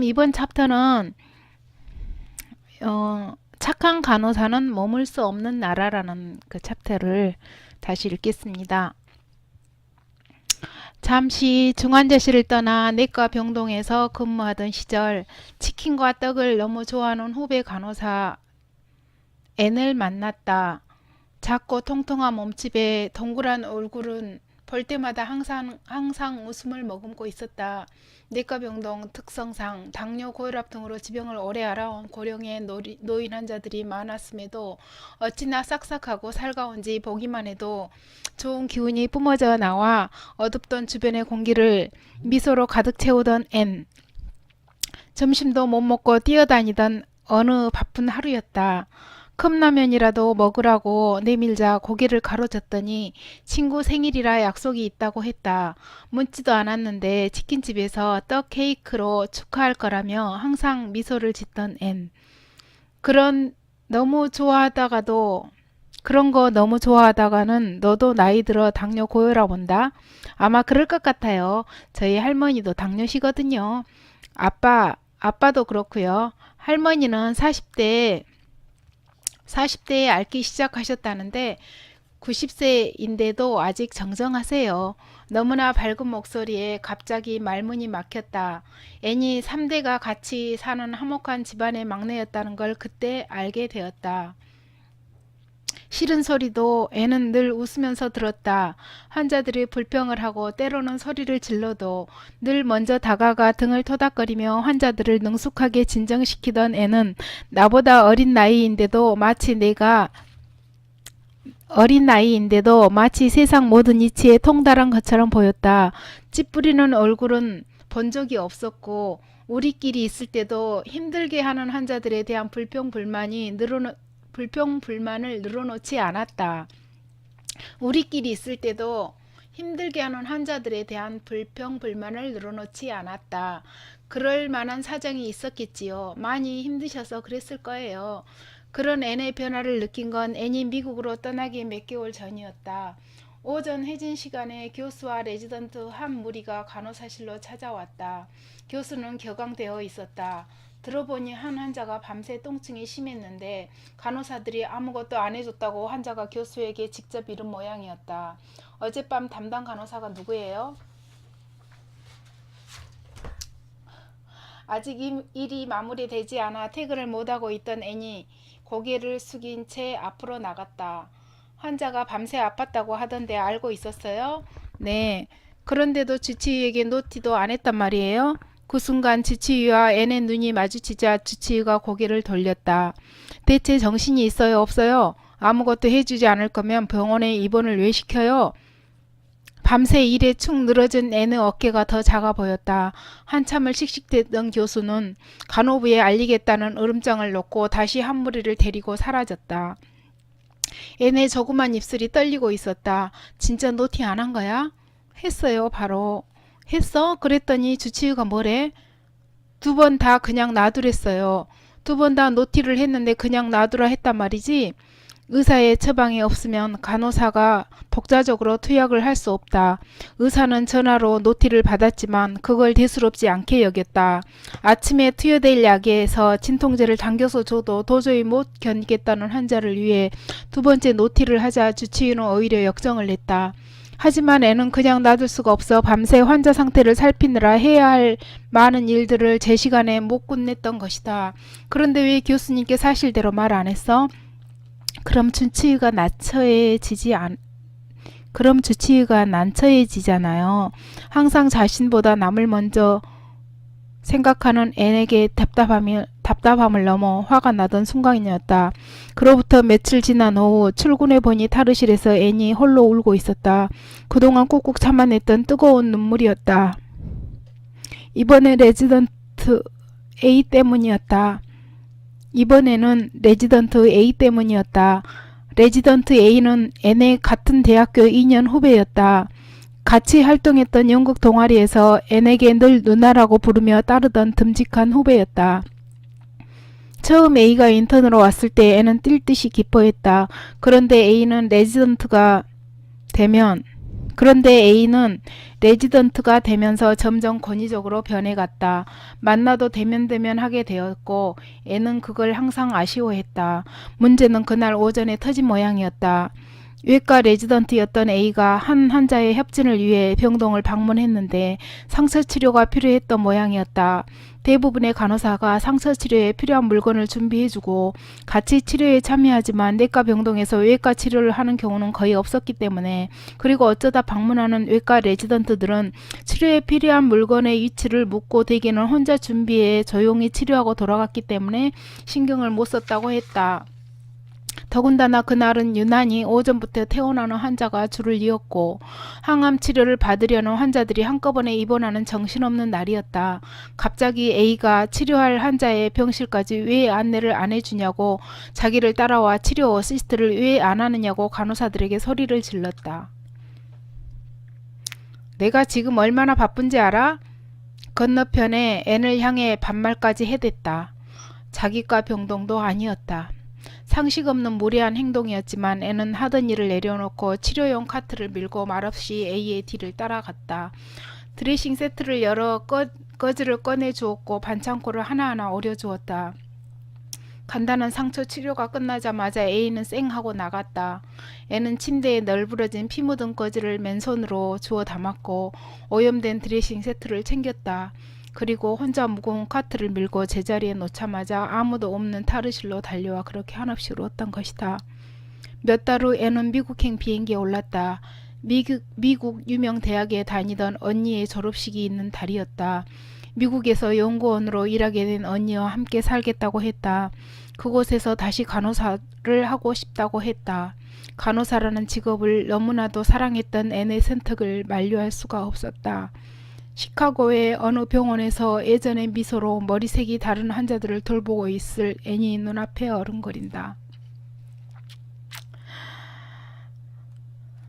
이번 챕터는 착한 간호사는 머물 수 없는 나라라는 그 챕터를 다시 읽겠습니다. 잠시 중환자실을 떠나 내과 병동에서 근무하던 시절 치킨과 떡을 너무 좋아하는 후배 간호사 앤을 만났다. 작고 통통한 몸집에 동그란 얼굴은 볼 때마다 항상 웃음을 머금고 있었다. 내과병동 특성상 당뇨, 고혈압 등으로 지병을 오래 앓아온 고령의 노인 환자들이 많았음에도 어찌나 싹싹하고 살가운지 보기만 해도 좋은 기운이 뿜어져 나와 어둡던 주변의 공기를 미소로 가득 채우던 앤. 점심도 못 먹고 뛰어다니던 어느 바쁜 하루였다. 컵라면이라도 먹으라고 내밀자 고개를 가로젓더니 친구 생일이라 약속이 있다고 했다. 묻지도 않았는데 치킨집에서 떡 케이크로 축하할 거라며 항상 미소를 짓던 앤. 그런 거 너무 좋아하다가는 너도 나이 들어 당뇨 고혈압 온다? 아마 그럴 것 같아요. 저희 할머니도 당뇨시거든요. 아빠도 그렇고요. 할머니는 40대에 앓기 시작하셨다는데 90세인데도 아직 정정하세요. 너무나 밝은 목소리에 갑자기 말문이 막혔다. 앤이 3대가 같이 사는 화목한 집안의 막내였다는 걸 그때 알게 되었다. 싫은 소리도 앤은 늘 웃으면서 들었다. 환자들이 불평을 하고 때로는 소리를 질러도 늘 먼저 다가가 등을 토닥거리며 환자들을 능숙하게 진정시키던 앤은 나보다 어린 나이인데도 마치 세상 모든 이치에 통달한 것처럼 보였다. 찌푸리는 얼굴은 본 적이 없었고 우리끼리 있을 때도 힘들게 하는 환자들에 대한 불평불만을 늘어놓지 않았다. 우리끼리 있을 때도 힘들게 하는 환자들에 대한 불평불만을 늘어놓지 않았다. 그럴 만한 사정이 있었겠지요. 많이 힘드셔서 그랬을 거예요. 그런 앤의 변화를 느낀 건 앤이 미국으로 떠나기 몇 개월 전이었다. 오전 회진 시간에 교수와 레지던트 한 무리가 간호사실로 찾아왔다. 교수는 격앙되어 있었다. 들어보니 한 환자가 밤새 통증이 심했는데 간호사들이 아무것도 안 해줬다고 환자가 교수에게 직접 이른 모양이었다. 어젯밤 담당 간호사가 누구예요? 아직 일이 마무리되지 않아 퇴근을 못하고 있던 앤이 고개를 숙인 채 앞으로 나갔다. 환자가 밤새 아팠다고 하던데 알고 있었어요? 네. 그런데도 주치의에게 노티도 안 했단 말이에요? 그 순간 주치의와 앤의 눈이 마주치자 주치의가 고개를 돌렸다. 대체 정신이 있어요, 없어요? 아무것도 해주지 않을 거면 병원에 입원을 왜 시켜요? 밤새 일에 축 늘어진 앤의 어깨가 더 작아 보였다. 한참을 씩씩대던 교수는 간호부에 알리겠다는 으름장을 놓고 다시 한 무리를 데리고 사라졌다. 앤의 조그만 입술이 떨리고 있었다. 진짜 노티 안 한 거야? 했어요, 바로. 했어? 그랬더니 주치의가 뭐래? 2번 다 그냥 놔두랬어요. 2번 다 노티를 했는데 그냥 놔두라 했단 말이지? 의사의 처방이 없으면 간호사가 독자적으로 투약을 할 수 없다. 의사는 전화로 노티를 받았지만 그걸 대수롭지 않게 여겼다. 아침에 투여될 약에서 진통제를 당겨서 줘도 도저히 못 견디겠다는 환자를 위해 2번째 노티를 하자 주치의는 오히려 역정을 냈다. 하지만 애는 그냥 놔둘 수가 없어 밤새 환자 상태를 살피느라 해야 할 많은 일들을 제 시간에 못 끝냈던 것이다. 그런데 왜 교수님께 사실대로 말 안 했어? 그럼 주치의가 난처해지잖아요. 항상 자신보다 남을 먼저 생각하는 앤에게 답답함을 넘어 화가 나던 순간이었다. 그로부터 며칠 지난 오후 출근해 보니 탈의실에서 앤이 홀로 울고 있었다. 그동안 꾹꾹 참아냈던 뜨거운 눈물이었다. 이번에는 레지던트 A 때문이었다. 레지던트 A는 앤의 같은 대학교 2년 후배였다. 같이 활동했던 연극 동아리에서 앤에게 늘 누나라고 부르며 따르던 듬직한 후배였다. 처음 A가 인턴으로 왔을 때 앤은 뛸 듯이 기뻐했다. 그런데 A는 레지던트가 되면 그런데 A는 레지던트가 되면서 점점 권위적으로 변해갔다. 만나도 대면대면하게 되었고 애는 그걸 항상 아쉬워했다. 문제는 그날 오전에 터진 모양이었다. 외과 레지던트였던 A가 한 환자의 협진을 위해 병동을 방문했는데 상처 치료가 필요했던 모양이었다. 대부분의 간호사가 상처 치료에 필요한 물건을 준비해주고 같이 치료에 참여하지만 내과 병동에서 외과 치료를 하는 경우는 거의 없었기 때문에, 그리고 어쩌다 방문하는 외과 레지던트들은 치료에 필요한 물건의 위치를 묻고 대개는 혼자 준비해 조용히 치료하고 돌아갔기 때문에 신경을 못 썼다고 했다. 더군다나 그날은 유난히 오전부터 퇴원하는 환자가 줄을 이었고 항암 치료를 받으려는 환자들이 한꺼번에 입원하는 정신없는 날이었다. 갑자기 A가 치료할 환자의 병실까지 왜 안내를 안 해주냐고, 자기를 따라와 치료 어시스트를 왜 안 하느냐고 간호사들에게 소리를 질렀다. 내가 지금 얼마나 바쁜지 알아? 건너편에 N을 향해 반말까지 해댔다. 자기과 병동도 아니었다. 상식 없는 무례한 행동이었지만 애는 하던 일을 내려놓고 치료용 카트를 밀고 말없이 A의 뒤를 따라갔다. 드레싱 세트를 열어 거즈를 꺼내 주었고 반창고를 하나하나 오려주었다. 간단한 상처 치료가 끝나자마자 A는 쌩 하고 나갔다. 애는 침대에 널브러진 피 묻은 거즈를 맨손으로 주워 담았고 오염된 드레싱 세트를 챙겼다. 그리고 혼자 무거운 카트를 밀고 제자리에 놓자마자 아무도 없는 탈의실로 달려와 그렇게 한없이 울었던 것이다. 몇 달 후 애는 미국행 비행기에 올랐다. 미국 유명 대학에 다니던 언니의 졸업식이 있는 달이었다. 미국에서 연구원으로 일하게 된 언니와 함께 살겠다고 했다. 그곳에서 다시 간호사를 하고 싶다고 했다. 간호사라는 직업을 너무나도 사랑했던 애의 선택을 만류할 수가 없었다. 시카고의 어느 병원에서 예전의 미소로 머리색이 다른 환자들을 돌보고 있을 애니 눈앞에 어른거린다.